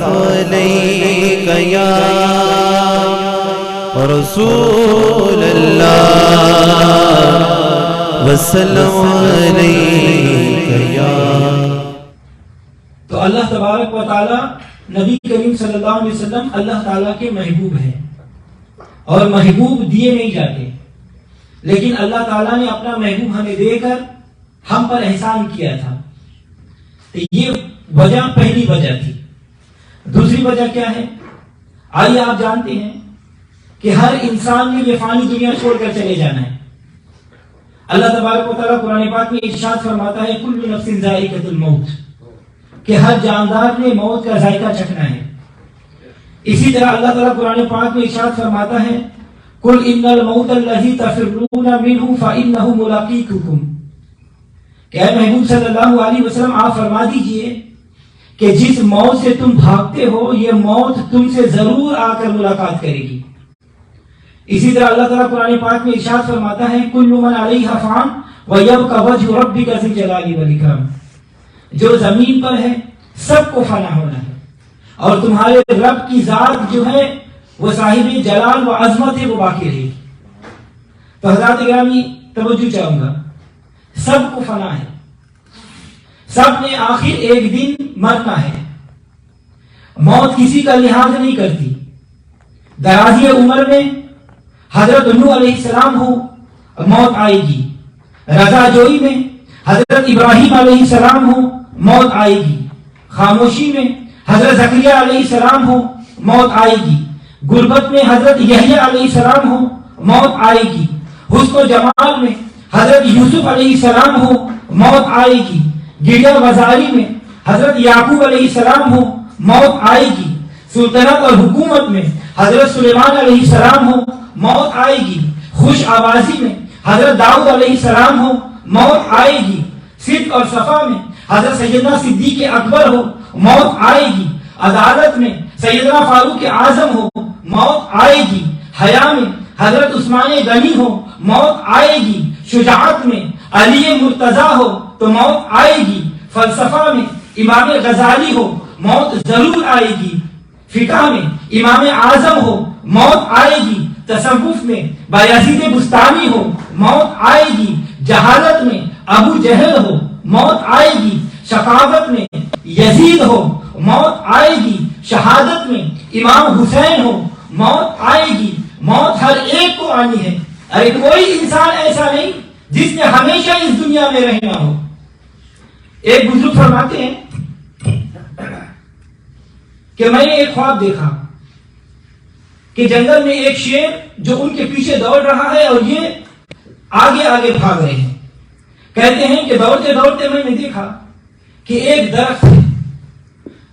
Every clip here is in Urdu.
علیک یا رسول اللہ وسلم علیک یا۔ تو اللہ تبارک و تعالی نبی کریم صلی اللہ علیہ وسلم اللہ تعالیٰ کے محبوب ہیں، اور محبوب دیے نہیں جاتے، لیکن اللہ تعالیٰ نے اپنا محبوب ہمیں دے کر ہم پر احسان کیا تھا۔ تو یہ وجہ پہلی وجہ تھی۔ دوسری وجہ کیا ہے؟ آئیے آپ جانتے ہیں کہ ہر انسان نے یہ فانی دنیا چھوڑ کر چلے جانا ہے۔ اللہ تبارک و تعالیٰ قرآن پاک میں ارشاد فرماتا ہے کل نفس ذائقۃ الموت، کہ ہر جاندار نے موت کا ذائقہ چکھنا ہے۔ اسی طرح اللہ تعالیٰ قرآن پاک میں ارشاد فرماتا ہے قل ان الموت الذی تفرون منہ فانہ ملاقیکم، کہ اے محبوب صلی اللہ علیہ وسلم آپ فرما دیجئے کہ جس موت سے تم بھاگتے ہو یہ موت تم سے ضرور آ کر ملاقات کرے گی۔ اسی طرح اللہ تعالیٰ قرآن پاک میں ارشاد فرماتا ہے کل من علیہا فان ویبقی وجہ ربک ذی الجلال والاکرام، جو زمین پر ہے سب کو فنا ہونا ہے، اور تمہارے رب کی ذات جو ہے وہ صاحب جلال و عظمت ہے، وہ باقی رہے گی۔ تو حضرات گرامی توجہ چاہوں گا، سب کو فنا ہے، سب نے آخر ایک دن مرنا ہے۔ موت کسی کا لحاظ نہیں کرتی۔ درازی عمر میں حضرت نوح علیہ السلام ہو موت آئے گی، رضا جوئی میں حضرت ابراہیم علیہ السلام ہو موت آئے گی، خاموشی میں حضرت زکریا علیہ السلام ہو موت آئے گی، غربت میں حضرت یحییٰ علیہ السلام ہو موت آئے گی، حسن و جمال میں حضرت یوسف علیہ السلام ہو موت آئے گی، گریہ وزاری میں حضرت یعقوب علیہ السلام ہو موت آئے گی، سلطنت اور حکومت میں حضرت سلیمان علیہ السلام ہو موت آئے گی، خوش آوازی میں حضرت داؤد علیہ السلام ہو موت آئے گی، صدق اور صفا میں حضرت سیدنا صدیق اکبر ہو موت آئے گی، عدالت میں سیدنا فاروق اعظم ہو موت آئے گی، حیا میں حضرت عثمان غنی ہو موت آئے گی، شجاعت میں علی مرتضیٰ ہو تو موت آئے گی، فلسفہ میں امام غزالی ہو موت ضرور آئے گی، فقہ میں امام اعظم ہو موت آئے گی، تصوف میں بایزید بستانی ہو موت آئے گی، جہالت میں ابو جہل ہو موت آئے گی، شقاوت میں یزید ہو موت آئے گی، شہادت میں امام حسین ہو موت آئے گی۔ موت ہر ایک کو آنی ہے، ارے کوئی انسان ایسا نہیں جس نے ہمیشہ اس دنیا میں رہنا ہو۔ ایک بزرگ فرماتے ہیں کہ میں نے ایک خواب دیکھا کہ جنگل میں ایک شیر جو ان کے پیچھے دوڑ رہا ہے اور یہ آگے آگے بھاگ رہے ہیں۔ کہتے ہیں کہ دوڑتے دوڑتے میں نے دیکھا کہ ایک درخت ہے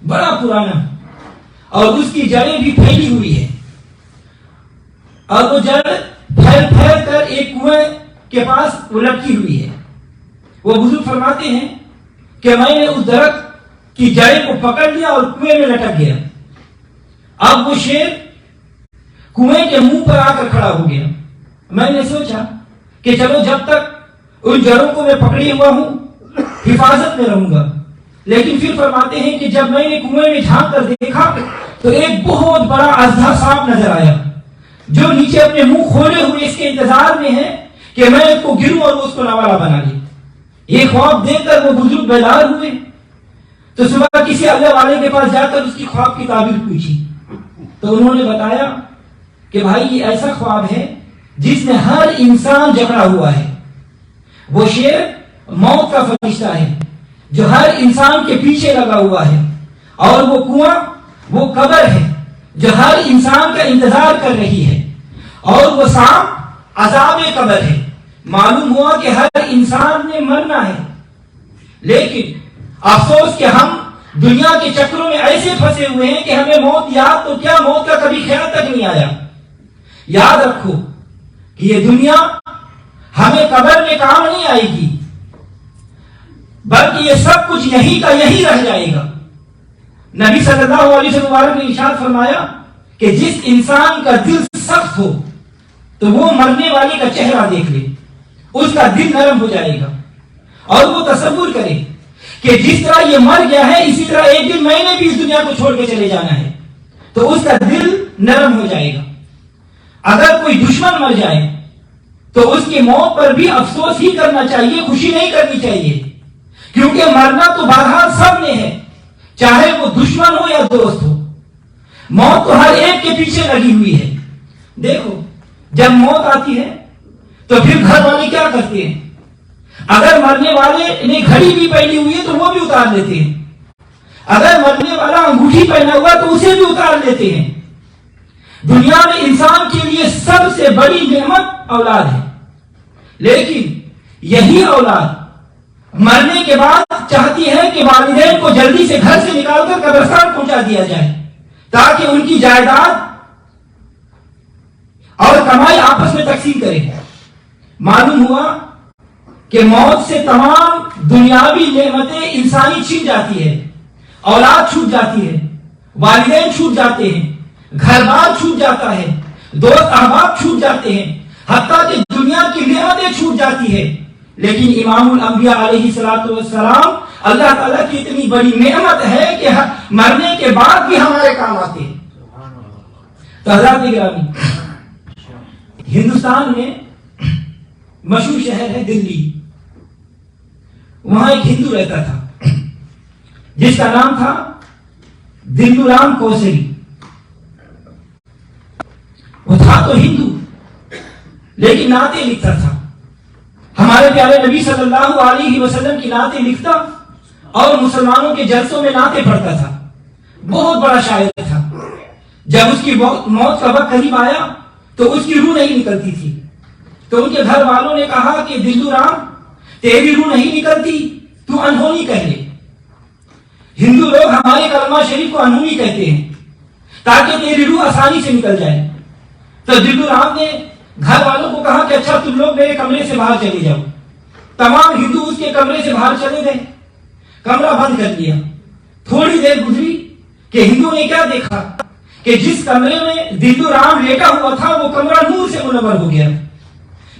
بڑا پرانا اور اس کی جڑیں بھی پھیلی ہوئی ہے، اور وہ جڑ پھیل پھیل کر ایک کنویں کے پاس وہ لٹکی ہوئی ہے۔ وہ بزرگ فرماتے ہیں کہ میں نے اس درخت کی جڑیں کو پکڑ لیا اور کنویں میں لٹک گیا۔ اب وہ شیر کنویں کے منہ پر آ کر کھڑا ہو گیا۔ میں نے سوچا کہ چلو جب تک ان جڑوں کو میں پکڑے ہوا ہوں حفاظت میں رہوں گا، لیکن پھر فرماتے ہیں کہ جب میں نے کنویں میں جھانک کر دیکھا تو ایک بہت بڑا اژدھا سانپ نظر آیا جو نیچے اپنے منہ کھولے ہوئے اس کے انتظار میں ہے کہ میں اس کو گروں اور اس کو نوالا بنا لے۔ یہ خواب دیکھ کر وہ بزرگ بیدار ہوئے تو صبح کسی اللہ والے کے پاس جا کر اس کی خواب کی تعبیر پوچھی تو انہوں نے بتایا کہ بھائی یہ ایسا خواب ہے جس میں ہر انسان جکڑا ہوا ہے۔ وہ شیر موت کا فرشتہ ہے جو ہر انسان کے پیچھے لگا ہوا ہے، اور وہ کنواں وہ قبر ہے جو ہر انسان کا انتظار کر رہی ہے، اور وہ سانپ عذاب قبر ہے۔ معلوم ہوا کہ ہر انسان نے مرنا ہے، لیکن افسوس کہ ہم دنیا کے چکروں میں ایسے پھنسے ہوئے ہیں کہ ہمیں موت یاد تو کیا موت کا کبھی خیال تک نہیں آیا۔ یاد رکھو کہ یہ دنیا ہمیں قبر میں کام نہیں آئے گی، بلکہ یہ سب کچھ یہی کا یہی رہ جائے گا۔ نبی صلی اللہ علیہ وسلم نے ارشاد فرمایا کہ جس انسان کا دل سخت ہو تو وہ مرنے والے کا چہرہ دیکھ لے، اس کا دل نرم ہو جائے گا، اور وہ تصور کرے کہ جس طرح یہ مر گیا ہے اسی طرح ایک دن میں نے بھی اس دنیا کو چھوڑ کے چلے جانا ہے، تو اس کا دل نرم ہو جائے گا۔ اگر کوئی دشمن مر جائے تو اس کی موت پر بھی افسوس ہی کرنا چاہیے، خوشی نہیں کرنی چاہیے، کیونکہ مرنا تو بہرحال سب نے ہے، چاہے وہ دشمن ہو یا دوست ہو، موت تو ہر ایک کے پیچھے لگی ہوئی ہے۔ دیکھو جب موت آتی ہے تو پھر گھر والے کیا کرتے ہیں؟ اگر مرنے والے نے گھڑی بھی پہنی ہوئی ہے تو وہ بھی اتار لیتے ہیں، اگر مرنے والا انگوٹھی پہنا ہوا تو اسے بھی اتار لیتے ہیں۔ دنیا میں انسان کے لیے سب سے بڑی نعمت اولاد ہے، لیکن یہی اولاد مرنے کے بعد چاہتی ہے کہ والدین کو جلدی سے گھر سے نکال کر قبرستان پہنچا دیا جائے تاکہ ان کی جائیداد اور کمائی آپس میں تقسیم کرے۔ معلوم ہوا کہ موت سے تمام دنیاوی نعمتیں انسانی چھین جاتی ہے، اولاد چھوٹ جاتی ہے، والدین چھوٹ جاتے ہیں، گھر بار چھوٹ جاتا ہے، دوست احباب چھوٹ جاتے ہیں، حتیٰ کہ دنیا کی نعمتیں چھوٹ جاتی ہے۔ لیکن امام الانبیاء علیہ الصلوۃ والسلام اللہ تعالیٰ کی اتنی بڑی نعمت ہے کہ مرنے کے بعد بھی ہمارے کام آتے ہیں۔ تو حضرات گرامی، ہندوستان میں مشہور شہر ہے دلی، وہاں ایک ہندو رہتا تھا جس کا نام تھا دلو رام کوسری۔ وہ تھا تو ہندو لیکن نعتیں لکھتا تھا، ہمارے پیارے نبی صلی اللہ علیہ وسلم کی نعتیں لکھتا اور مسلمانوں کے جلسوں میں نعتیں پڑھتا تھا، بہت بڑا شاعر تھا۔ جب اس کی موت کا وقت قریب آیا تو اس کی روح نہیں نکلتی تھی، تو ان کے گھر والوں نے کہا کہ دلو رام تیری روح نہیں نکلتی، تو انہونی کہہ لے۔ ہندو لوگ ہمارے کلمہ شریف کو انہونی کہتے ہیں تاکہ تیری روح آسانی سے نکل جائے۔ تو دلو رام نے گھر والوں کو کہا کہ اچھا تم لوگ میرے کمرے سے باہر چلے جاؤ۔ تمام ہندو اس کے کمرے سے باہر چلے گئے، کمرہ بند کر دیا۔ تھوڑی دیر گزری کہ ہندو نے کیا دیکھا کہ جس کمرے میں دلو رام لیٹا ہوا تھا وہ کمرہ نور سے منور ہو گیا،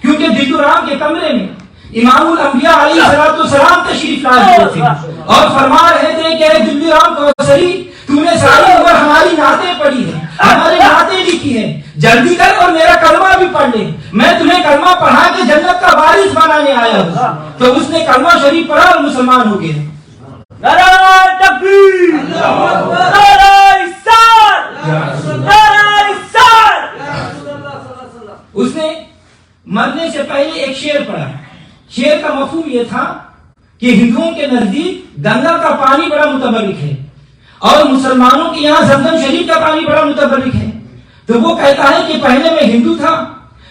کیونکہ دلو رام کے کمرے میں امام الانبیاء علیہ السلام تشریف لائے ہوئے تھے اور فرما رہے تھے کہ اے دلو رام کوثری، تو نے ساری عمر ہماری نعتیں پڑھی ہے، ہماری نعتیں لکھی ہے، جلدی کر اور میرا کلمہ بھی پڑھ لے، میں تمہیں کلمہ پڑھا کے جنت کا وارث بنانے آیا ہوں۔ تو اس نے کلمہ شریف پڑھا اور مسلمان ہو گیا۔ نعرہ تکبیر، نعرہ رسالت، نعرہ رسالت۔ اس نے مرنے سے پہلے ایک شعر پڑھا۔ شعر کا مفہوم یہ تھا کہ ہندوؤں کے نزدیک گنگا کا پانی بڑا متبرک ہے اور مسلمانوں کے یہاں زمزم شریف کا پانی بڑا متبرک ہے۔ تو وہ کہتا ہے کہ پہلے میں ہندو تھا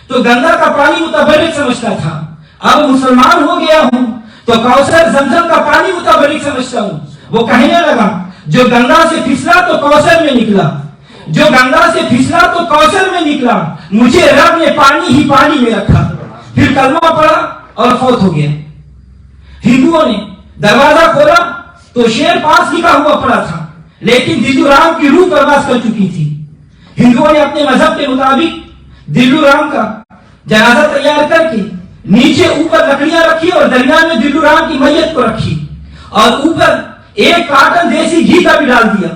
تو گنگا کا پانی متبرک سمجھتا تھا، اب مسلمان ہو گیا ہوں تو کوثر زمزم کا پانی متبرک سمجھتا ہوں۔ وہ کہنے لگا جو گنگا سے پھسلا تو کوثر میں نکلا، جو گنگا سے پھسلا تو کوثر میں نکلا، مجھے رب نے پانی ہی پانی میں رکھا۔ پھر کلمہ پڑھا اور فوت ہو گیا۔ ہندوؤں نے دروازہ کھولا تو شیر پاس لکھا ہوا پڑا تھا، لیکن دلو رام کی روح پرواز کر چکی تھی۔ ہندوؤں نے اپنے مذہب کے مطابق دلو رام کا جنازہ تیار کر کے نیچے اوپر لکڑیاں رکھی اور درمیان میں دلو رام کی میت کو رکھی اور اوپر ایک کارٹن دیسی گھی کا بھی ڈال دیا،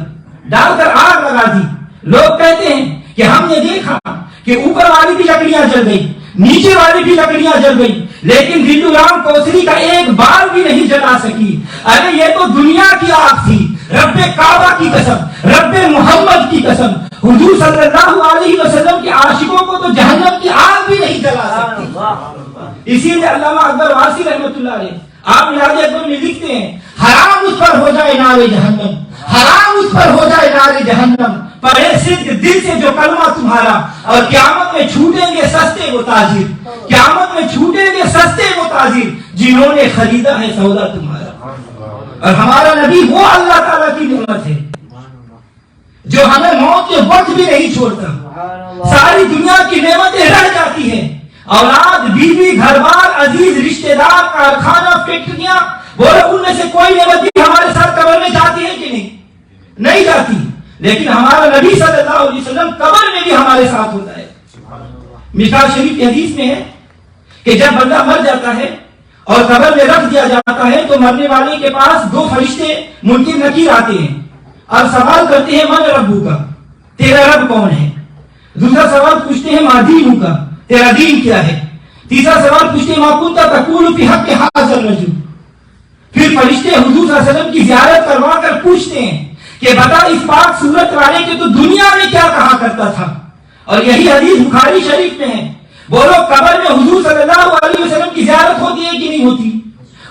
ڈال کر آگ لگا دی۔ لوگ کہتے ہیں کہ ہم نے دیکھا کہ اوپر والی بھی لکڑیاں جل گئی، نیچے والی بھی لکڑیاں جل گئی، لیکن دلو رام کوثری کا ایک بال بھی نہیں جلا سکی۔ ارے یہ تو دنیا کی آگ تھی، رب کعبہ کی قسم، رب محمد کی قسم، حضور صلی اللہ علیہ وسلم کے عاشقوں کو تو جہنم کی آگ بھی نہیں جلا سکتی۔ اسی لیے علامہ اکبر وارثی رحمۃ اللہ علیہ آپ میلاد اکبر میں لکھتے ہیں حرام اس پر ہو جائے نار جہنم، حرام اس پر ہو جائے نار جہنم، پڑھے صدق دل سے جو کلمہ تمہارا، اور قیامت میں چھوٹیں گے سستے وہ تاجر، قیامت میں چھوٹیں گے سستے وہ تاجر جنہوں نے خریدا ہے سودا تمہارا۔ اور ہمارا نبی وہ اللہ تعالیٰ کی نعمت ہے جو ہمیں موت کے وقت بھی نہیں چھوڑتا۔ ساری دنیا کی نعمتیں رہ جاتی ہیں، اولاد، بیوی، گھر بار، عزیز رشتہ دار، کارخانہ، فیکٹریاں، بولے ان میں سے کوئی نعمت بھی ہمارے ساتھ قبر میں جاتی ہے کہ نہیں جاتی، لیکن ہمارا نبی صلی اللہ علیہ وسلم قبر میں بھی ہمارے ساتھ ہوتا ہے۔ مشکوٰۃ شریف کی حدیث میں ہے کہ جب بندہ مر جاتا ہے اور قبر میں رکھ دیا جاتا ہے تو مرنے والے کے پاس دو فرشتے منکر نکیر آتے ہیں اور سوال کرتے ہیں من ربو کا، تیرا رب کون ہے؟ دوسرا سوال پوچھتے ہیں ما دینو کا، تیرا دین کیا ہے؟ تیسرا سوال پوچھتے ہیں ما کنت تقول فی حق ھذا الرجل۔ پھر فرشتے حضور صلی اللہ علیہ وسلم کی زیارت کروا کر پوچھتے ہیں کہ بتا اس پاک صورت والے کے تو دنیا میں کیا کہا کرتا تھا؟ اور یہی حدیث بخاری شریف میں ہے۔ بولو قبر میں حضور صلی اللہ علیہ وسلم کی زیارت ہوتی ہے کہ نہیں ہوتی؟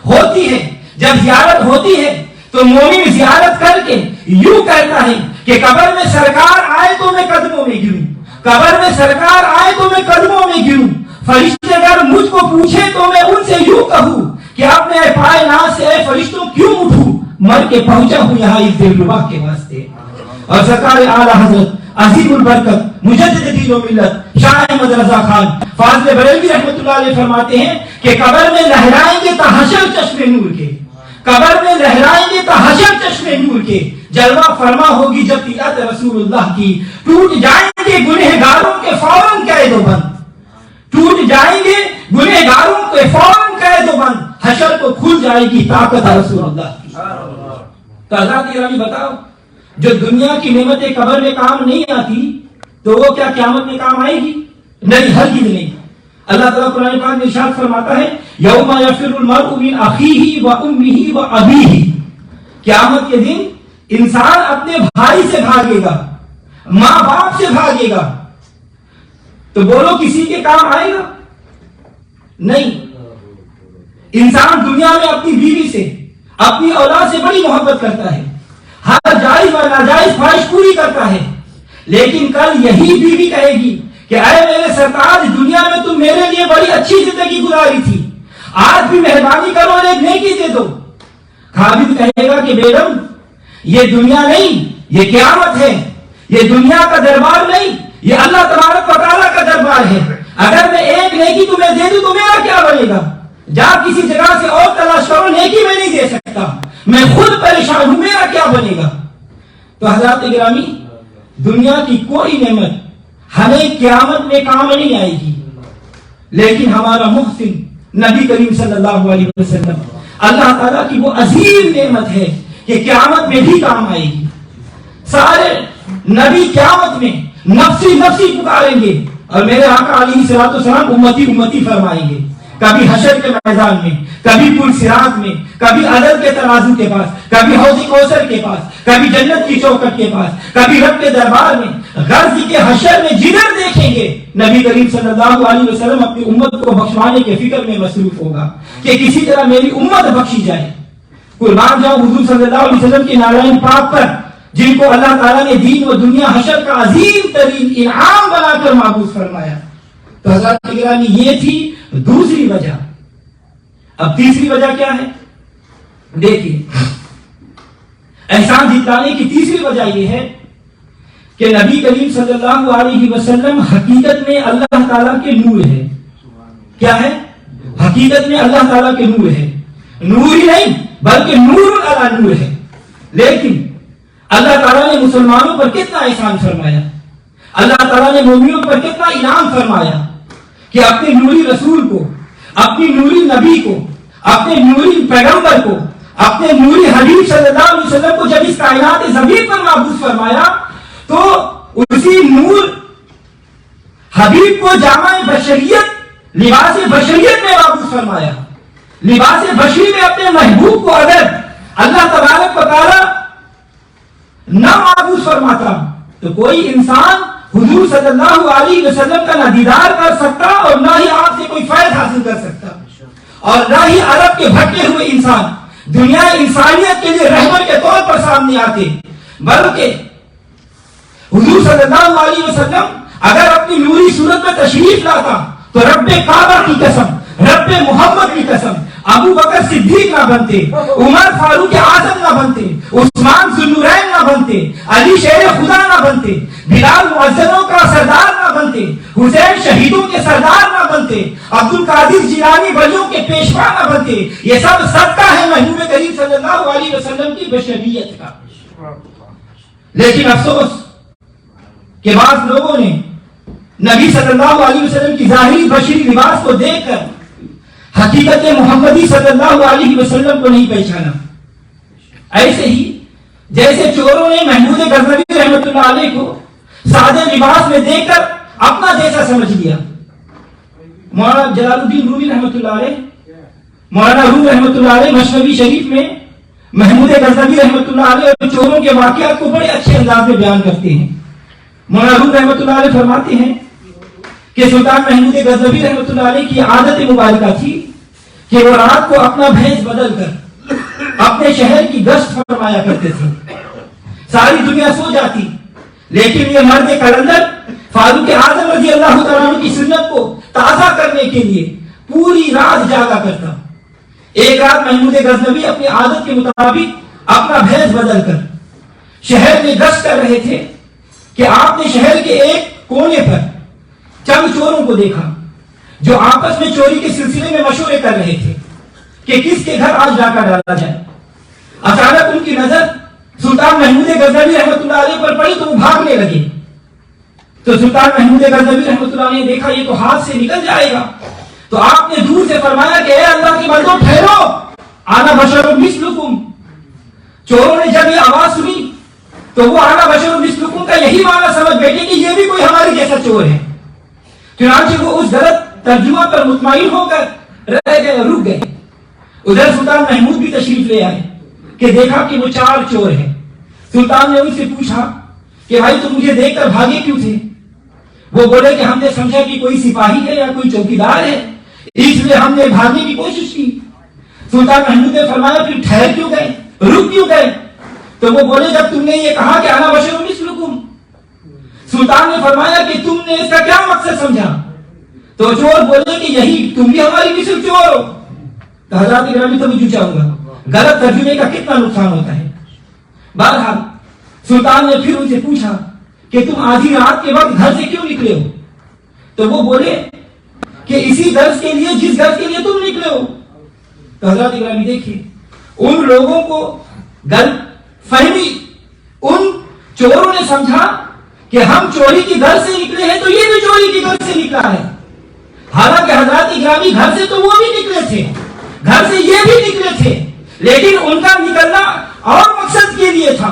ہوتی ہے۔ جب زیارت ہوتی ہے تو مومن زیارت کر کے یوں کہتا ہے کہ قبر میں سرکار آئے تو میں قدموں میں گروں، قبر میں سرکار آئے تو میں قدموں میں گروں۔ فرشتے اگر مجھ کو پوچھے تو میں ان سے یوں کہوں کہ اپنے پائے ناز سے اے فرشتوں کیوں اٹھوں، مر کے پہنچا ہوں یہاں اس دلربا کے واسطے۔ اور سرکار اعلی حضرت عظیم البرکت مجدد دین و ملت شاہ احمد رضا خان فاضل بریلوی رحمۃ اللہ علیہ فرماتے ہیں کہ قبر میں لہرائیں گے تحشر چشم نور کے، قبر میں لہرائیں گے تحشر چشم نور کے، جلوہ فرما ہوگی جب طلعت رسول اللہ کی، ٹوٹ جائیں گے گنہگاروں کے فوراً قید و بند، ٹوٹ جائیں گے گنہگاروں کے فوراً قید و بند، حشر کو کھل جائے گی طاقت رسول اللہ کی۔ تو حضرات گرامی بتاؤ، جو دنیا کی نعمتیں قبر میں کام نہیں آتی تو وہ کیا قیامت میں کام آئے گی؟ نہیں، ہرگز نہیں۔ اللہ تعالیٰ قرآن پاک میں ارشاد فرماتا ہے یوم یفر المرء من اخیہ وامہ وابیہ، قیامت کے دن انسان اپنے بھائی سے بھاگے گا، ماں باپ سے بھاگے گا، تو بولو کسی کے کام آئے گا؟ نہیں۔ انسان دنیا میں اپنی بیوی سے، اپنی اولاد سے بڑی محبت کرتا ہے، ہر جائز و ناجائز خواہش پوری کرتا ہے، لیکن کل یہی بیوی کہے گی کہ اے میرے سرتاج، دنیا میں تم میرے لیے بڑی اچھی زندگی گزاری تھی، آج بھی مہربانی کرو اور ایک نیکی دے دو۔ خاوند کہے گا کہ بیگم یہ دنیا نہیں، یہ قیامت ہے، یہ دنیا کا دربار نہیں، یہ اللہ تبارک و تعالیٰ کا دربار ہے، اگر میں ایک نیکی تمہیں دے دوں تو میرا کیا بنے گا؟ جا کسی جگہ سے اور تلاش کرو، نیکی میں نہیں دے سکتا، میں خود پریشان ہوں، میرا کیا بنے گا؟ تو حضرات گرامی، دنیا کی کوئی نعمت ہمیں قیامت میں کام نہیں آئے گی، لیکن ہمارا محسن نبی کریم صلی اللہ علیہ وسلم اللہ تعالیٰ کی وہ عظیم نعمت ہے کہ قیامت میں بھی کام آئے گی۔ سارے نبی قیامت میں نفسی نفسی پکاریں گے اور میرے آقا علیہ الصلوۃ والسلام امتی امتی فرمائیں گے، کبھی حشر کے میدان میں، کبھی پل صراط میں، کبھی عدل کے ترازو کے پاس، کبھی حوض کوثر کے پاس، کبھی جنت کی چوکٹ کے پاس، کبھی رب کے دربار میں، غرض کے حشر میں جدھر دیکھیں گے نبی کریم صلی اللہ علیہ وسلم اپنی امت کو بخشوانے کے فکر میں مصروف ہوگا کہ کسی طرح میری امت بخشی جائے۔ قربان جاؤں حضور صلی اللہ علیہ وسلم کے نارائن پاک پر، جن کو اللہ تعالیٰ نے دین و دنیا حشر کا عظیم ترین انعام بنا کر معبود فرمایا۔ تو حضرات گرامی، یہ تھی دوسری وجہ۔ اب تیسری وجہ کیا ہے؟ دیکھیے، احسان جتلانے کی تیسری وجہ یہ ہے کہ نبی کریم صلی اللہ علیہ وسلم حقیقت میں اللہ تعالیٰ کے نور ہے۔ کیا ہے؟ حقیقت میں اللہ تعالیٰ کے نور ہے، نور ہی نہیں بلکہ نور علی نور ہے۔ لیکن اللہ تعالیٰ نے مسلمانوں پر کتنا احسان فرمایا، اللہ تعالیٰ نے مومنوں پر کتنا انعام فرمایا کہ اپنے نوری رسول کو، اپنی نوری نبی کو، اپنے نوری پیغمبر کو، اپنے نوری حبیب صلی اللہ علیہ وسلم کو جب اس کائنات زمین پر معبود فرمایا تو اسی نور حبیب کو جامع بشریت، لباس بشریت میں معبود فرمایا۔ لباس بشری میں اپنے محبوب کو اگر اللہ تبارک و تعالی نہ معبود فرماتا تو کوئی انسان حضور صلی اللہ علیہ وسلم کا نہ دیدار کر سکتا اور نہ ہی آپ سے کوئی فیض حاصل کر سکتا، اور نہ ہی عرب کے بھٹکے ہوئے انسان دنیا انسانیت کے لیے رہبر کے طور پر سامنے آتے، بلکہ حضور صلی اللہ علیہ وسلم اگر اپنی نوری صورت میں تشریف لاتا تو رب کعبہ کی قسم، رب محمد کی قسم، ابو بکر صدیق نہ بنتے، عمر فاروق اعظم نہ بنتے، عثمان ذوالنورین نہ بنتے، علی شیر خدا نہ بنتے، بلال مؤذنوں کا سردار نہ بنتے، حسین شہیدوں کے سردار نہ بنتے، عبد القادر جیلانی ولیوں کے پیشوا نہ بنتے۔ یہ سب صدقہ ہے محبوب کریم صلی اللہ علیہ وسلم کی بشریت کا۔ لیکن افسوس کہ بعض لوگوں نے نبی صلی اللہ علیہ وسلم کی ظاہری بشری لباس کو دیکھ کر حقیقت محمدی صلی اللہ علیہ وسلم کو نہیں پہچانا. ایسے ہی جیسے چوروں نے محمود غزنوی رحمۃ اللہ علیہ کو سادے لباس میں دیکھ کر اپنا جیسا سمجھ لیا. مولانا جلال الدین رومی رحمۃ اللہ علیہ، مولانا روم رحمۃ اللہ علیہ مثنوی شریف میں محمود غزنوی رحمۃ اللہ علیہ اور چوروں کے واقعات کو بڑے اچھے انداز میں بیان کرتے ہیں. مولانا روم رحمۃ اللہ علیہ فرماتے ہیں کہ سلطان محمود غزنوی رحمۃ اللہ علیہ کی عادت مبارکہ تھی کہ وہ رات کو اپنا بھیس بدل کر اپنے شہر کی گشت فرمایا کرتے تھے. ساری دنیا سو جاتی لیکن یہ مرد کلندر فاروق اعظم رضی اللہ تعالیٰ عنہ کی سنت کو تازہ کرنے کے لیے پوری رات جاگا کرتا. ایک رات محمود غزنوی اپنی عادت کے مطابق اپنا بھیس بدل کر شہر میں گشت کر رہے تھے کہ آپ نے شہر کے ایک کونے پر چند چوروں کو دیکھا جو آپس میں چوری کے سلسلے میں مشورے کر رہے تھے کہ کس کے گھر آج ڈاکہ ڈالا جائے. اچانک ان کی نظر سلطان محمود غزنوی رحمۃ اللہ علیہ پر پڑی تو وہ بھاگنے لگے. تو سلطان محمود غزنوی رحمۃ اللہ علیہ نے دیکھا یہ تو ہاتھ سے نکل جائے گا، تو آپ نے دور سے فرمایا کہ اے اللہ کے بندوں ٹھہرو، انا بشر مثلکم. چوروں نے جب یہ آواز سنی تو وہ انا بشر مثلکم کا یہی معنی سمجھ بیٹھے کہ یہ بھی کوئی ہماری جیسا چور ہے. چنانچہ وہ اس غلط ترجمہ پر مطمئن ہو کر رہ گئے، رک گئے. ادھر سلطان محمود بھی تشریف لے آئے کہ دیکھا کہ وہ چار چور ہیں. سلطان نے ان سے پوچھا کہ بھائی تم مجھے دیکھ کر بھاگے کیوں تھے؟ وہ بولے کہ ہم نے سمجھا کہ کوئی سپاہی ہے یا کوئی چوکیدار ہے، اس لیے ہم نے بھاگنے کی کوشش کی. سلطان محمود نے فرمایا پھر ٹھہر کیوں گئے، رک کیوں گئے؟ تو وہ بولے جب تم نے یہ کہا کہ انا بشر مثلکم، سلطان نے فرمایا کہ تم نے اس کا کیا مقصد سمجھا؟ تو چور بولے کہ یہی تم بھی ہماری مثل چور ہو. تو حضرات گرامی توجہ چاہوں گا غلط ترجمے کا کتنا نقصان ہوتا ہے. بہرحال سلطان نے پھر ان سے پوچھا کہ تم آدھی رات کے وقت گھر سے کیوں نکلے ہو؟ تو وہ بولے کہ اسی غرض کے لیے جس غرض کے لیے تم نکلے ہو. تو حضرات گرامی دیکھیے ان لوگوں کو غلط فہمی، ان چوروں نے سمجھا کہ ہم چوری کی غرض سے نکلے ہیں تو یہ بھی چوری کی غرض سے نکلا ہے. حالانکہ حضرات گرامی گھر سے تو وہ بھی نکلے تھے، گھر سے یہ بھی نکلے تھے، لیکن ان کا نکلنا اور مقصد کے لیے تھا.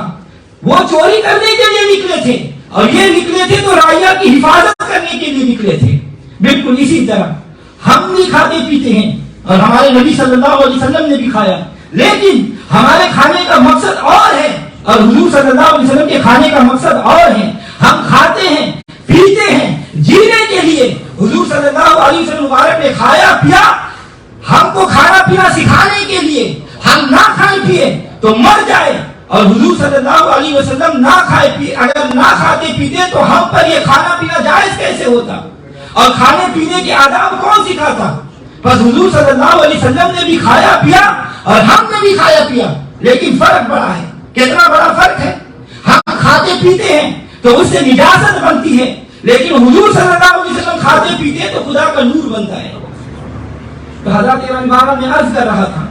وہ چوری کرنے کے لیے نکلے تھے اور یہ نکلے تھے تو رعیہ کی حفاظت کرنے کے لیے نکلے تھے. بالکل اسی طرح ہم بھی کھاتے پیتے ہیں اور ہمارے نبی صلی اللہ علیہ وسلم نے بھی کھایا، لیکن ہمارے کھانے کا مقصد اور ہے اور حضور صلی اللہ علیہ وسلم کے کھانے کا مقصد اور ہے. ہم کھاتے ہیں پیتے ہیں جینے کے لیے. حضور صلی اللہ علیہ وسلم مبارک نے کھایا پیا ہم کو کھانا پینا سکھانے کے لیے. ہم نہ کھائے پیے تو مر جائے، اور حضور صلی اللہ علیہ وسلم نہ کھائے پیے، اگر نہ کھاتے پیتے تو ہم پر یہ کھانا پینا جائز کیسے ہوتا؟ اور کھانے پینے کے آداب کون سکھاتا؟ بس حضور صلی اللہ علیہ وسلم نے بھی کھایا پیا اور ہم نے بھی کھایا پیا، لیکن فرق بڑا ہے. کتنا بڑا فرق ہے؟ ہم کھاتے پیتے ہیں تو اس سے نجاست بنتی ہے، لیکن حضور صلی اللہ علیہ وسلم کھاتے پیتے تو خدا کا نور بنتا ہے. تو حضرت امام میں عرض کر رہا تھا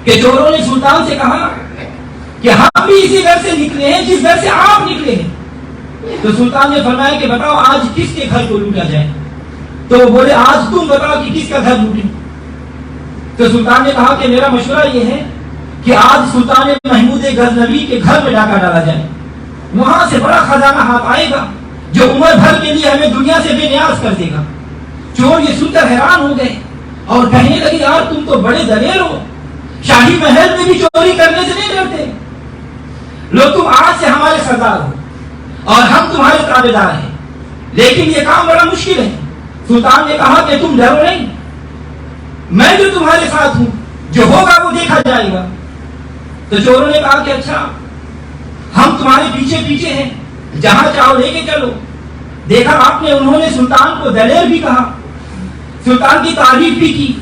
کہ چوروں نے سلطان سے کہا کہ ہم بھی اسی گھر سے نکلے ہیں جس گھر سے آپ نکلے ہیں. تو سلطان نے فرمایا کہ بتاؤ آج کس کے گھر کو لوٹا جائے؟ تو وہ بولے آج تم بتاؤ کہ کس کا گھر لوٹے. تو سلطان نے کہا کہ میرا مشورہ یہ ہے کہ آج سلطان محمود غزنوی کے گھر میں ڈاکہ ڈالا جائے. وہاں سے بڑا خزانہ ہاتھ آئے گا جو عمر بھر کے لیے ہمیں دنیا سے بے نیاز کر دے گا. چور یہ سن کر حیران ہو گئے اور کہنے لگے یار تم تو بڑے دلیر ہو، شاہی محل میں بھی چوری کرنے سے نہیں ڈرتے. لوگ تم آج سے ہمارے سردار ہو اور ہم تمہارے تابع دار ہیں، لیکن یہ کام بڑا مشکل ہے. سلطان نے کہا کہ تم ڈرو نہیں، میں جو تمہارے ساتھ ہوں، جو ہوگا وہ دیکھا جائے گا. تو چوروں نے کہا کہ اچھا ہم تمہارے پیچھے پیچھے ہیں، جہاں چاہو لے کے چلو. دیکھا آپ نے انہوں نے سلطان کو دلیر بھی کہا، سلطان کی تعریف بھی کی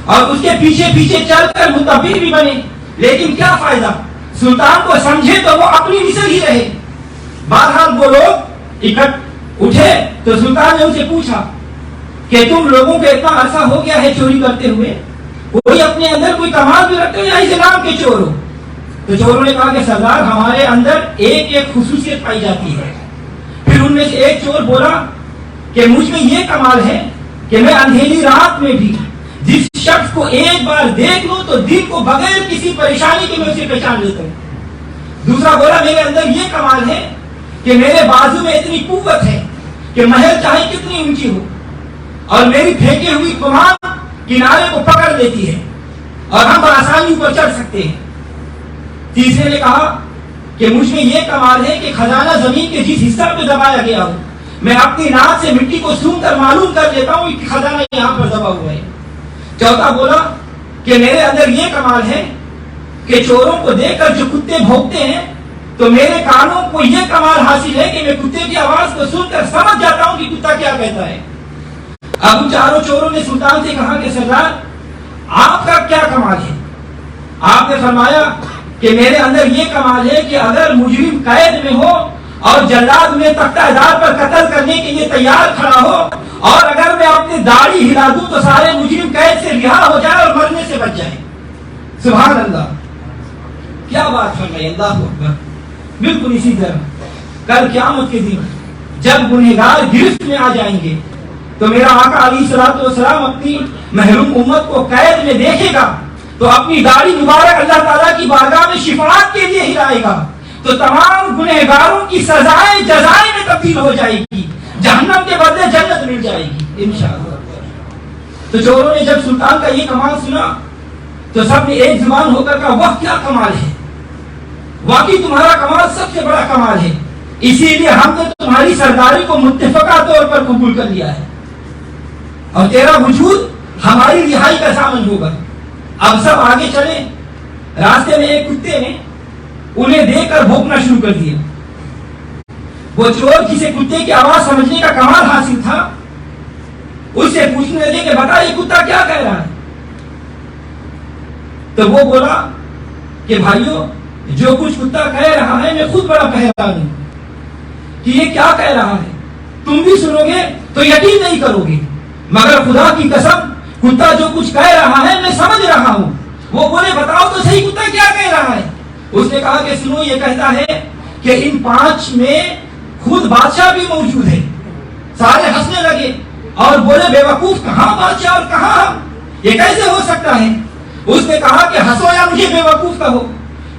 اور اس کے پیچھے پیچھے چل کر متبر بھی بنے، لیکن کیا فائدہ؟ سلطان کو سمجھے تو وہ اپنی مثل ہی رہے. بہرحال وہ لوگ اکٹھ اٹھے تو سلطان نے ان سے پوچھا کہ تم لوگوں کو اتنا عرصہ ہو گیا ہے چوری کرتے ہوئے، کوئی اپنے اندر کوئی کمال بھی رکھتے ہو یا اس نام کے چور ہو؟ تو چوروں نے کہا کہ سردار ہمارے اندر ایک ایک خصوصیت پائی جاتی ہے. پھر ان میں سے ایک چور بولا کہ مجھ میں یہ کمال ہے کہ میں اندھیری رات میں بھی جس شخص کو ایک بار دیکھ لوں تو دل کو بغیر کسی پریشانی کے میں اسے پہچان لیتا ہوں. دوسرا بولا میرے اندر یہ کمال ہے کہ میرے بازو میں اتنی قوت ہے کہ محل چاہے کتنی اونچی ہو اور میری پھینکی ہوئی کمان کنارے کو پکڑ لیتی ہے اور ہم بآسانی اوپر چڑھ سکتے ہیں. تیسرے نے کہا کہ مجھ میں یہ کمال ہے کہ خزانہ زمین کے جس حصہ پہ دبایا گیا ہو میں اپنی ناک سے مٹی کو سونگھ کر معلوم کر لیتا ہوں کہ خزانہ یہاں پر دبا ہوا ہے. چوتھا بولا کہ میرے اندر یہ کمال ہے کہ چوروں کو دیکھ کر جو کتے بھونکتے ہیں تو میرے کانوں کو یہ کمال حاصل ہے کہ میں کتے کی آواز کو سن کر سمجھ جاتا ہوں کہ کتا کیا کہتا ہے. اب ان چاروں چوروں نے سلطان سے کہا کہ سردار آپ کا کیا کمال ہے؟ آپ نے فرمایا کہ میرے اندر یہ کمال ہے کہ اگر مجرم قید میں ہو اور جلاد میں تختہ دار پر قتل کرنے کے لیے تیار کھڑا ہو اور اگر میں اپنی داڑھی ہلا دوں تو سارے مجرم قید سے رہا ہو جائے اور مرنے سے بچ جائے. سبحان اللہ, کیا بات فرمائی, اللہ اکبر. بالکل اسی طرح کل قیامت کے دن جب گنہگار گرفت میں آ جائیں گے تو میرا آقا علیہ الصلوۃ والسلام اپنی محروم امت کو قید میں دیکھے گا تو اپنی داڑھی مبارک اللہ تعالیٰ کی بارگاہ میں شفاعت کے لیے ہلائے گا تو تمام گنہگاروں کی سزائیں جزائیں میں تبدیل ہو جائے گی, جہنم کے بدلے جنت مل جائے گی انشاءاللہ. تو چوروں نے جب سلطان کا یہ کمال سنا تو سب نے ایک زبان ہو کر کہا واہ کیا کمال ہے, واقعی تمہارا کمال سب سے بڑا کمال ہے, اسی لیے ہم نے تمہاری سرداری کو متفقہ طور پر قبول کر لیا ہے اور تیرا وجود ہماری رہائی کا ضامن ہوگا. اب سب آگے چلے. راستے میں ایک کتے نے انہیں دیکھ کر بھونکنا شروع کر دیا. وہ چور جسے کتے کی آواز سمجھنے کا کمال حاصل تھا اس سے پوچھنے لگے کہ بتا یہ کتا کیا کہہ رہا ہے. تو وہ بولا کہ بھائیو جو کچھ کتا کہہ رہا ہے میں خود بڑا حیران ہوں کہ یہ کیا کہہ رہا ہے. تم بھی سنو گے تو یقین نہیں کرو گے, مگر خدا کی قسم کتا جو کچھ کہہ رہا ہے میں سمجھ رہا ہوں. وہ بولے بتاؤ تو صحیح کتا کیا کہہ رہا ہے. اس نے کہا کہ سنو یہ کہتا ہے کہ ان 5 میں خود بادشاہ بھی موجود ہے. سارے ہنسنے لگے اور بولے بے وقوف کہاں بادشاہ اور کہاں ہم, یہ کیسے ہو سکتا ہے. اس نے کہا کہ ہنسو یا مجھے بے وقوف کہو,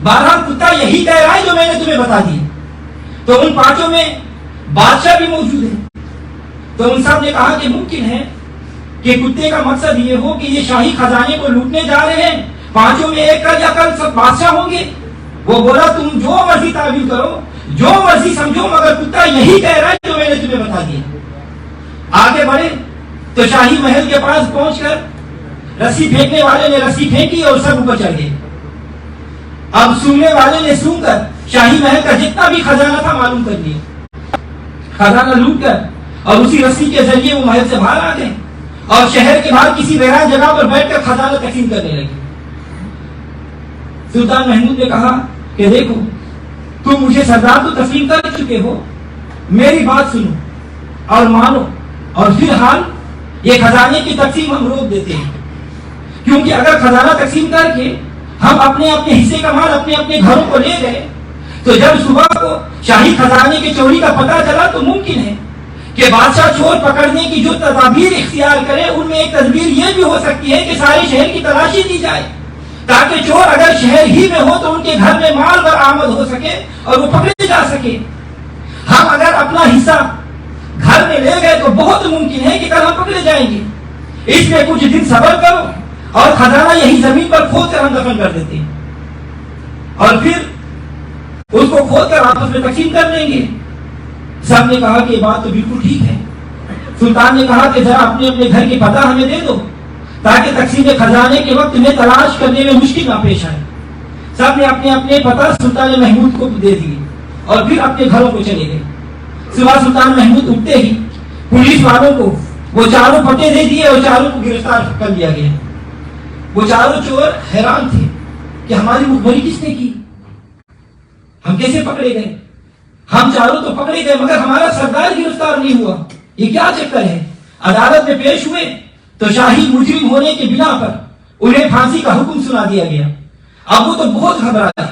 بہرحال کتا یہی کہہ رہا ہے جو میں نے تمہیں بتا دیا. تو ان 5 میں بادشاہ بھی موجود ہے. تو ان سب نے کہا کہ ممکن ہے کہ کتے کا مقصد یہ ہو کہ یہ شاہی خزانے کو لوٹنے جا رہے ہیں, 5 میں ایک کل یا کل سب بادشاہ ہوں گے. وہ بولا تم جو مرضی تعبیر کرو جو مرضی سمجھو مگر کتا یہی کہہ رہا ہے جو میں نے تمہیں بتا دیا. آگے بڑھے تو شاہی محل کے پاس پہنچ کر رسی پھینکنے والے نے رسی پھینکی اور سب اوپر چڑھ گئے. اب سونگنے والے نے سونگ کر شاہی محل کا جتنا بھی خزانہ تھا معلوم کر لیا. خزانہ لوٹ کر اور اسی رسی کے ذریعے وہ محل سے باہر آ گئے اور شہر کے باہر کسی ویران جگہ پر بیٹھ کر خزانہ تقسیم کرنے لگے. سلطان محمود نے کہا کہ دیکھو تم مجھے سردار تو تسلیم کر چکے ہو, میری بات سنو اور مانو اور فی الحال یہ خزانے کی تقسیم ہم روک دیتے ہیں, کیونکہ اگر خزانہ تقسیم کر کے ہم اپنے اپنے حصے کا مال اپنے اپنے گھروں کو لے گئے تو جب صبح کو شاہی خزانے کی چوری کا پتہ چلا تو ممکن ہے کہ بادشاہ چور پکڑنے کی جو تدابیر اختیار کرے ان میں ایک تدبیر یہ بھی ہو سکتی ہے کہ سارے شہر کی تلاشی دی جائے تاکہ چور اگر شہر ہی میں ہو تو ان کے گھر میں مال برآمد ہو سکے اور وہ پکڑے جا سکے. ہم اگر اپنا حصہ گھر میں لے گئے تو بہت ممکن ہے کہ کل ہم پکڑے جائیں گے, اس میں کچھ دن صبر کرو اور خزانہ یہی زمین پر کھود کر ہم دفن کر دیتے ہیں اور پھر اس کو کھود کر آپس میں تقسیم کر لیں گے. سب نے کہا کہ یہ بات تو بالکل ٹھیک ہے. سلطان نے کہا کہ ذرا اپنے اپنے گھر کے پتہ ہمیں دے دو تاکہ تقسیم خزانے کے وقت میں تلاش کرنے میں مشکل نہ پیش آئے. سب نے اپنے اپنے پتہ سلطان محمود کو دے دیے اور پھر اپنے گھروں کو چلے گئے. صبح سلطان محمود اٹھتے ہی پولیس والوں کو وہ چاروں پتے دے دیے اور چاروں کو گرفتار کر لیا گیا. وہ چاروں چور حیران تھے کہ ہماری مخبری کس نے کی, ہم کیسے پکڑے گئے, ہم چاروں تو پکڑے گئے مگر ہمارا سردار گرفتار نہیں ہوا, یہ کیا چکر ہے. عدالت میں پیش ہوئے تو شاہی مجرم ہونے کے بنا پر انہیں پھانسی کا حکم سنا دیا گیا. اب وہ تو بہت گھبرائے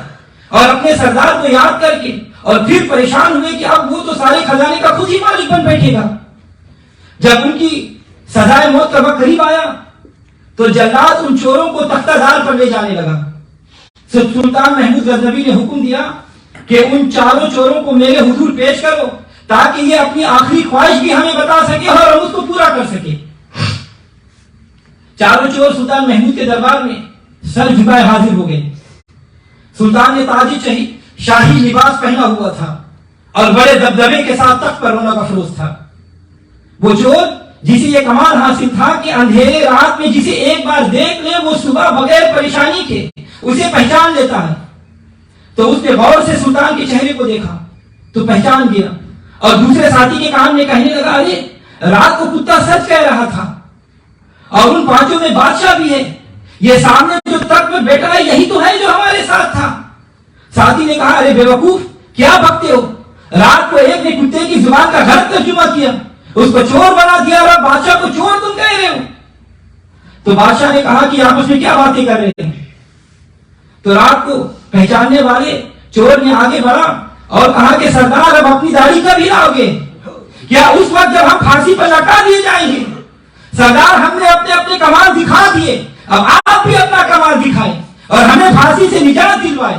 اور اپنے سردار کو یاد کر کے اور پھر پریشان ہوئے کہ اب وہ تو سارے خزانے کا خود ہی مالک بن بیٹھے گا. جب ان کی سزائے موت کا وقت قریب آیا تو جلاد ان چوروں کو تختہ دار پر لے جانے لگا. سلطان محمود غزنوی نے حکم دیا کہ ان چاروں چوروں کو میرے حضور پیش کرو تاکہ یہ اپنی آخری خواہش بھی ہمیں بتا سکے اور ہم اس کو پورا کر سکے. چاروں چور سلطان محمود کے دربار میں سر جھکائے حاضر ہو گئے. سلطان نے تاج شاہی لباس پہنا ہوا تھا اور بڑے دبدبے کے ساتھ تخت پر رونق افروز تھا. وہ چور جسے یہ کمال حاصل تھا کہ اندھیرے رات میں جسے ایک بار دیکھ لے وہ صبح بغیر پریشانی کے اسے پہچان لیتا ہے. تو اس نے غور سے سلطان کے چہرے کو دیکھا تو پہچان گیا اور دوسرے ساتھی کے کان میں کہنے لگا ارے رات کو کتا سچ کہہ رہا تھا اور ان پانچوں میں بادشاہ بھی ہے. یہ سامنے جو تخت میں بیٹھا ہے یہی تو ہے جو ہمارے ساتھ تھا. ساتھی نے کہا ارے بے وقوف کیا بکتے ہو. رات کو ایک نے کتے کی زبان کا غلط ترجمہ کیا اس کو چور بنا دیا اور بادشاہ کو چور تم کہہ رہے ہو. تو بادشاہ نے کہا کہ آپ اس میں کیا باتیں کر رہے ہیں. تو رات کو پہچاننے والے چور نے آگے بڑھا اور کہا کہ سردار اب اپنی داڑھی کب ہلاؤ گے. کیا اس وقت جب ہم پھانسی پر لٹکا دیے جائیں گے. سردار ہم نے اپنے اپنے کمال دکھا دیے اب آپ بھی اپنا کمال دکھائیں اور ہمیں پھانسی سے نجات دلوائے.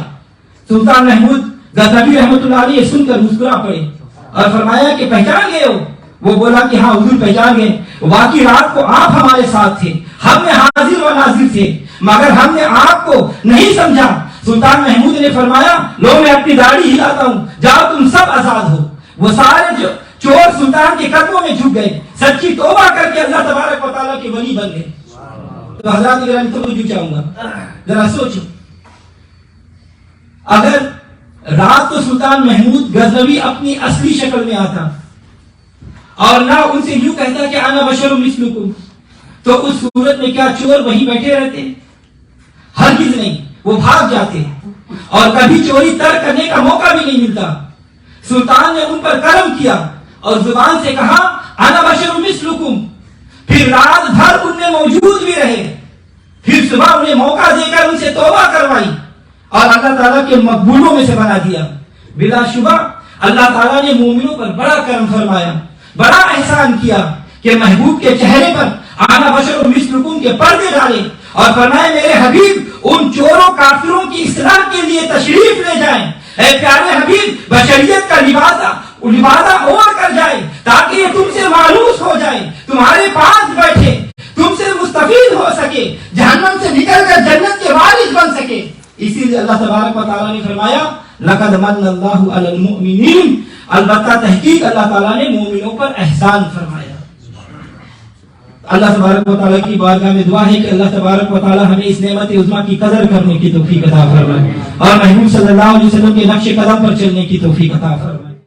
سلطان محمود غزنوی رحمۃ اللہ علیہ سن کر مسکرا پڑے اور فرمایا کہ پہچان گئے ہو. وہ بولا کہ ہاں حضور پہچان گئے. باقی رات کو آپ ہمارے ساتھ تھے ہم میں حاضر و ناظر تھے مگر ہم نے آپ کو نہیں سمجھا. سلطان محمود نے فرمایا لو میں اپنی داڑھی ہلاتا ہوں جاؤ تم سب آزاد ہو. وہ سارے چور سلطان کے قدموں میں جھک گئے سچی توبہ کر کے اللہ تبارک و تعالیٰ کے ولی بن گئے. تو حضرات گرامی توجہ چاہوں گا ذرا سوچو اگر رات کو سلطان محمود غزنوی اپنی اصلی شکل میں آتا اور نہ ان سے یوں کہتا کہ انا بشر مثلکم تو اس صورت میں کیا چور وہیں بیٹھے رہتے؟ ہرگز نہیں. وہ بھاگ جاتے اور کبھی چوری ترک کرنے کا موقع بھی نہیں ملتا. سلطان نے ان پر کرم کیا اور زبان سے کہا انا بشر مثلکم. پھر رات بھر ان میں موجود بھی رہے. پھر صبح انہیں موقع دے کر ان سے توبہ کروائی اور اللہ تعالیٰ کے مقبولوں میں سے بنا دیا. بلا شبہ اللہ تعالیٰ نے مومنوں پر بڑا کرم فرمایا بڑا احسان کیا کہ محبوب کے چہرے پر انا بشر مثلکم کے پردے ڈالے اور فرمائے میرے حبیب ان چوروں کافروں کی اصلاح کے لیے تشریف لے جائیں. اے پیارے حبیب بشریت کا لبادہ اوڑھ کر جائے تاکہ یہ تم سے مانوس ہو جائے تمہارے پاس بیٹھے تم سے مستفید ہو سکے جہنم سے نکل کر جنت کے وارث بن سکے. اسی لیے اللہ تبارک و تعالیٰ نے فرمایا لقد من اللہ علی المؤمنین. البتہ تحقیق اللہ تعالیٰ نے مومنوں پر احسان فرمایا. اللہ تبارک و تعالیٰ کی بارگاہ میں دعا ہے کہ اللہ تبارک و تعالیٰ ہمیں اس نعمت عظمیٰ کی قدر کرنے کی توفیق عطا فرمائے اور محبوب صلی اللہ علیہ وسلم کے نقش قدم پر چلنے کی توفیق عطا فرمائے.